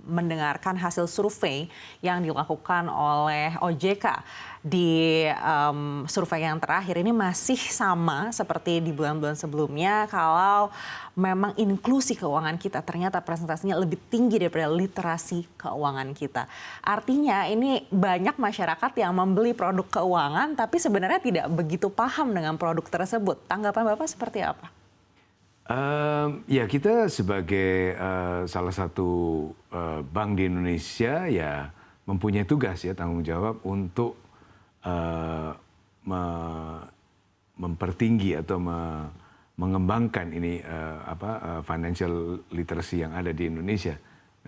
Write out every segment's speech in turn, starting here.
mendengarkan hasil survei yang dilakukan oleh OJK di survei yang terakhir ini masih sama seperti di bulan-bulan sebelumnya. Kalau memang inklusi keuangan kita ternyata presentasinya lebih tinggi daripada literasi keuangan kita. Artinya ini banyak masyarakat yang membeli produk keuangan tapi sebenarnya tidak begitu paham dengan produk tersebut. Tanggapan Bapak seperti apa? Ya kita sebagai salah satu bank di Indonesia ya mempunyai tugas ya tanggung jawab untuk mempertinggi atau mengembangkan ini financial literacy yang ada di Indonesia.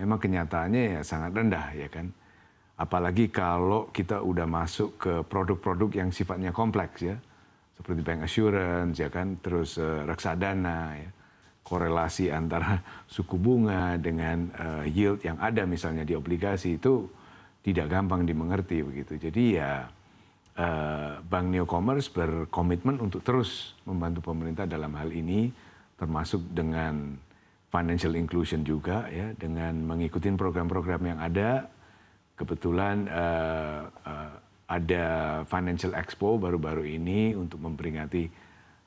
Memang kenyataannya ya sangat rendah ya kan. Apalagi kalau kita udah masuk ke produk-produk yang sifatnya kompleks ya. Seperti bank assurance ya kan, terus reksadana ya. Korelasi antara suku bunga dengan yield yang ada misalnya di obligasi itu tidak gampang dimengerti begitu. Jadi ya Bank Neo-Commerce berkomitmen untuk terus membantu pemerintah dalam hal ini, termasuk dengan financial inclusion juga ya, dengan mengikuti program-program yang ada. Kebetulan ada Financial Expo baru-baru ini untuk memperingati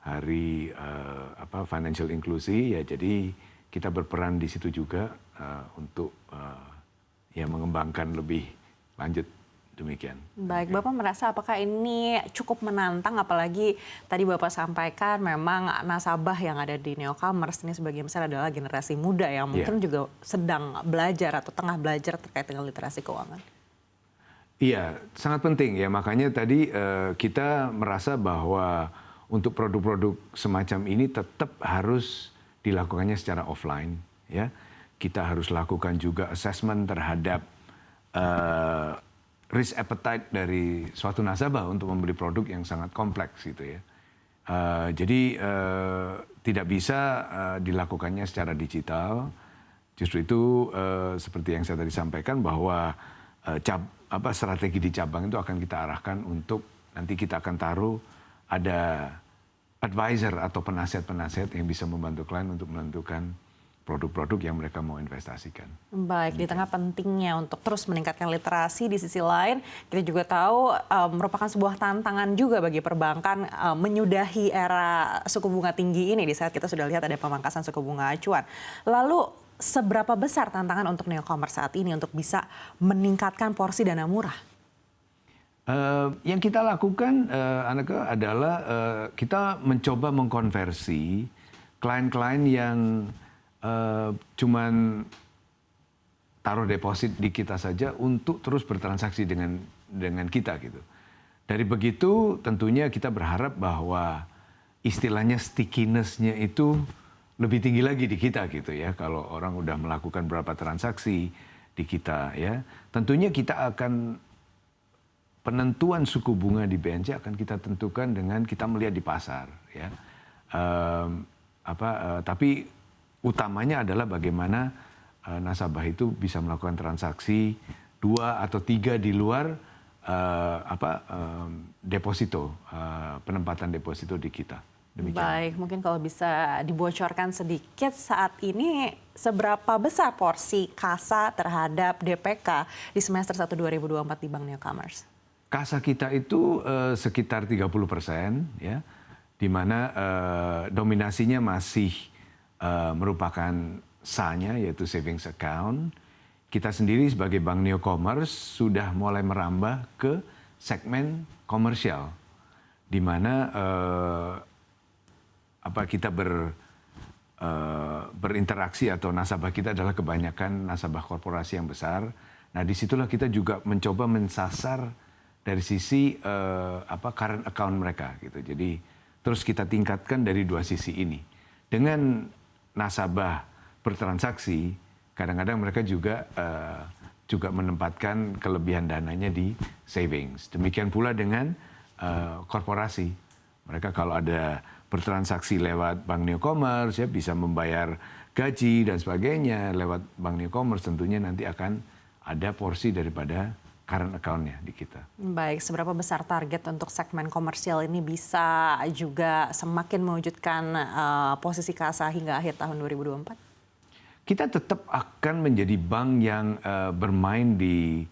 hari financial inclusi ya, jadi kita berperan di situ juga untuk ya mengembangkan lebih lanjut demikian. Baik, Bapak merasa apakah ini cukup menantang, apalagi tadi Bapak sampaikan memang nasabah yang ada di Neo-Commerce ini sebagian besar adalah generasi muda yang mungkin juga sedang belajar atau tengah belajar terkait dengan literasi keuangan. Iya, sangat penting ya. Makanya tadi kita merasa bahwa untuk produk-produk semacam ini tetap harus dilakukannya secara offline. Ya, kita harus lakukan juga assessment terhadap risk appetite dari suatu nasabah untuk membeli produk yang sangat kompleks gitu ya. Jadi tidak bisa dilakukannya secara digital. Justru itu seperti yang saya tadi sampaikan bahwa strategi di cabang itu akan kita arahkan untuk nanti kita akan taruh ada advisor atau penasihat-penasihat yang bisa membantu klien untuk menentukan produk-produk yang mereka mau investasikan. Baik, di tengah pentingnya untuk terus meningkatkan literasi, di sisi lain kita juga tahu merupakan sebuah tantangan juga bagi perbankan menyudahi era suku bunga tinggi ini di saat kita sudah lihat ada pemangkasan suku bunga acuan. Lalu seberapa besar tantangan untuk Neo-Commerce saat ini untuk bisa meningkatkan porsi dana murah? Yang kita lakukan, Aneka, adalah kita mencoba mengkonversi klien-klien yang cuman taruh deposit di kita saja untuk terus bertransaksi dengan kita gitu. Dari begitu tentunya kita berharap bahwa istilahnya stickiness-nya itu lebih tinggi lagi di kita gitu ya. Kalau orang udah melakukan berapa transaksi di kita ya, tentunya kita akan penentuan suku bunga di BNC akan kita tentukan dengan kita melihat di pasar ya. Tapi utamanya adalah bagaimana nasabah itu bisa melakukan transaksi 2 atau 3 di luar deposito, penempatan deposito di kita. Demikian. Baik, mungkin kalau bisa dibocorkan sedikit saat ini seberapa besar porsi kasa terhadap DPK di semester 1 2024 di Bank Neo-Commerce? Kasa kita itu sekitar 30% ya, di mana dominasinya masih merupakan SA-nya yaitu savings account. Kita sendiri sebagai Bank Neo-Commerce sudah mulai merambah ke segmen komersial, di mana kita berinteraksi atau nasabah kita adalah kebanyakan nasabah korporasi yang besar. Nah disitulah kita juga mencoba mensasar dari sisi current account mereka gitu. Jadi terus kita tingkatkan dari 2 sisi ini. Dengan nasabah bertransaksi, kadang-kadang mereka juga menempatkan kelebihan dananya di savings. Demikian pula dengan korporasi. Mereka kalau ada bertransaksi lewat Bank Neo-Commerce ya bisa membayar gaji dan sebagainya lewat Bank Neo-Commerce, tentunya nanti akan ada porsi daripada current account-nya di kita. Baik, seberapa besar target untuk segmen komersial ini bisa juga semakin mewujudkan posisi kasa hingga akhir tahun 2024? kita tetap akan menjadi bank yang bermain di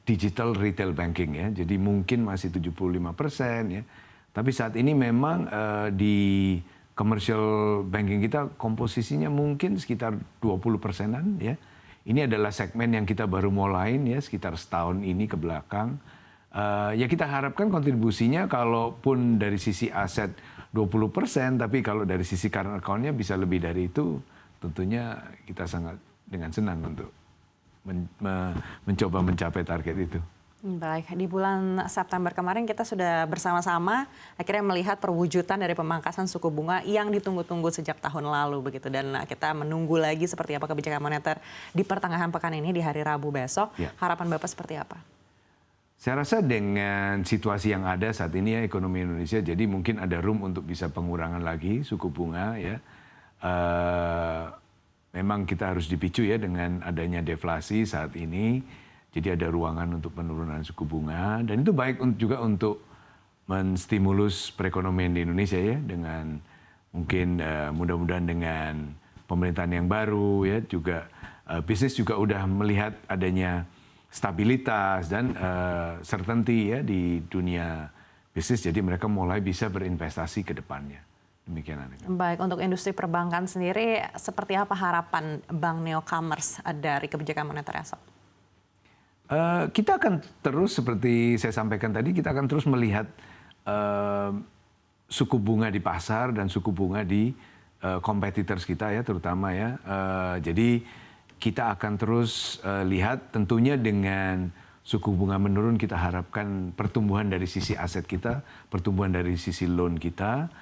digital retail banking ya. Jadi mungkin masih 75% ya. Tapi saat ini memang di commercial banking kita komposisinya mungkin sekitar 20%-an ya. Ini adalah segmen yang kita baru mulai ya sekitar setahun ini ke belakang. Ya kita harapkan kontribusinya kalaupun dari sisi aset 20%, tapi kalau dari sisi current account-nya bisa lebih dari itu, tentunya kita sangat dengan senang untuk mencoba mencapai target itu. Baik, di bulan September kemarin kita sudah bersama-sama akhirnya melihat perwujudan dari pemangkasan suku bunga yang ditunggu-tunggu sejak tahun lalu begitu, dan kita menunggu lagi seperti apa kebijakan moneter di pertengahan pekan ini di hari Rabu besok. Ya. Harapan Bapak seperti apa? Saya rasa dengan situasi yang ada saat ini ya ekonomi Indonesia, jadi mungkin ada room untuk bisa pengurangan lagi suku bunga ya. Memang kita harus dipicu ya dengan adanya deflasi saat ini. Jadi ada ruangan untuk penurunan suku bunga, dan itu baik juga untuk menstimulus perekonomian di Indonesia ya, dengan mungkin mudah-mudahan dengan pemerintahan yang baru ya, juga bisnis juga udah melihat adanya stabilitas dan certainty ya di dunia bisnis, jadi mereka mulai bisa berinvestasi ke depannya. Demikian, Aneka. Baik, untuk industri perbankan sendiri seperti apa harapan Bank Newcomers dari kebijakan moneter esok? Kita akan terus seperti saya sampaikan tadi, kita akan terus melihat suku bunga di pasar dan suku bunga di competitors kita ya, terutama ya. Jadi kita akan terus lihat, tentunya dengan suku bunga menurun kita harapkan pertumbuhan dari sisi aset kita, pertumbuhan dari sisi loan kita.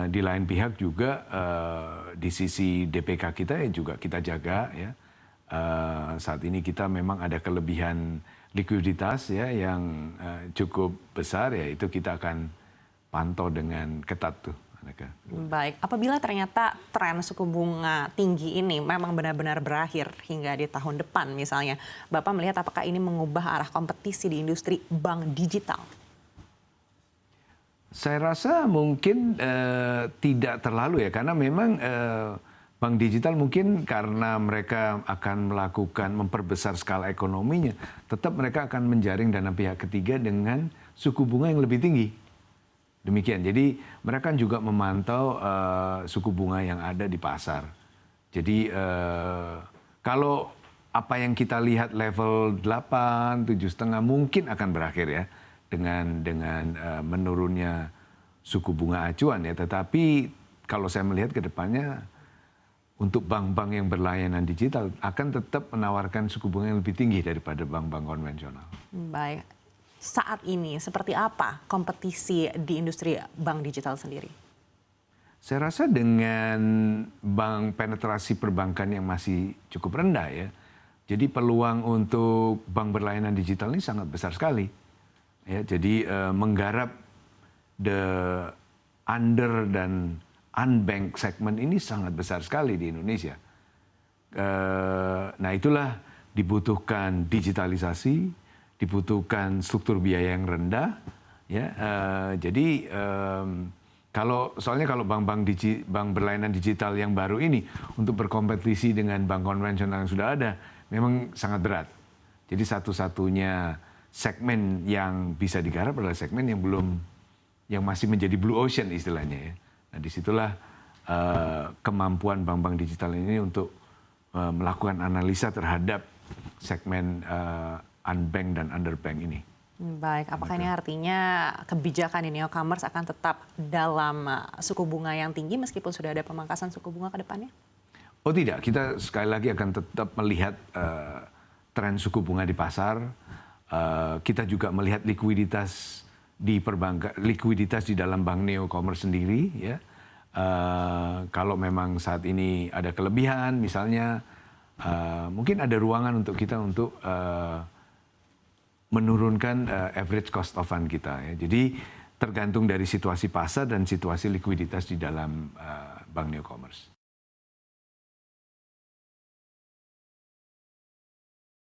Di lain pihak juga di sisi DPK kita ya juga kita jaga ya. Saat ini kita memang ada kelebihan likuiditas ya yang cukup besar ya, itu kita akan pantau dengan ketat tuh. Baik, apabila ternyata tren suku bunga tinggi ini memang benar-benar berakhir hingga di tahun depan misalnya, Bapak melihat apakah ini mengubah arah kompetisi di industri bank digital? Saya rasa mungkin tidak terlalu ya, karena memang bank digital mungkin karena mereka akan melakukan memperbesar skala ekonominya, tetap mereka akan menjaring dana pihak ketiga dengan suku bunga yang lebih tinggi. Demikian, jadi mereka juga memantau suku bunga yang ada di pasar. Jadi kalau apa yang kita lihat level 8, 7,5 mungkin akan berakhir ya dengan menurunnya suku bunga acuan ya. Tetapi kalau saya melihat ke depannya, untuk bank-bank yang berlayanan digital akan tetap menawarkan suku bunga yang lebih tinggi daripada bank-bank konvensional. Baik, saat ini seperti apa kompetisi di industri bank digital sendiri? Saya rasa dengan bank penetrasi perbankan yang masih cukup rendah ya, jadi peluang untuk bank berlayanan digital ini sangat besar sekali. Ya, jadi menggarap the under dan unbanked segment ini sangat besar sekali di Indonesia. Nah itulah dibutuhkan digitalisasi, dibutuhkan struktur biaya yang rendah. Ya, jadi soalnya kalau bank berlayanan digital yang baru ini untuk berkompetisi dengan bank konvensional yang sudah ada, memang sangat berat. Jadi satu-satunya segmen yang bisa digarap adalah segmen yang masih menjadi blue ocean istilahnya ya. Nah, disitulah kemampuan bank-bank digital ini untuk melakukan analisa terhadap segmen unbanked dan underbanked ini. Baik, apakah ini artinya kebijakan di newcomers akan tetap dalam suku bunga yang tinggi meskipun sudah ada pemangkasan suku bunga ke depannya? Oh tidak, kita sekali lagi akan tetap melihat tren suku bunga di pasar. Kita juga melihat likuiditas di perbankan, likuiditas di dalam bank newcomers sendiri ya. Kalau memang saat ini ada kelebihan misalnya, mungkin ada ruangan untuk kita untuk menurunkan average cost of fund kita ya. Jadi tergantung dari situasi pasar dan situasi likuiditas di dalam bank newcomers.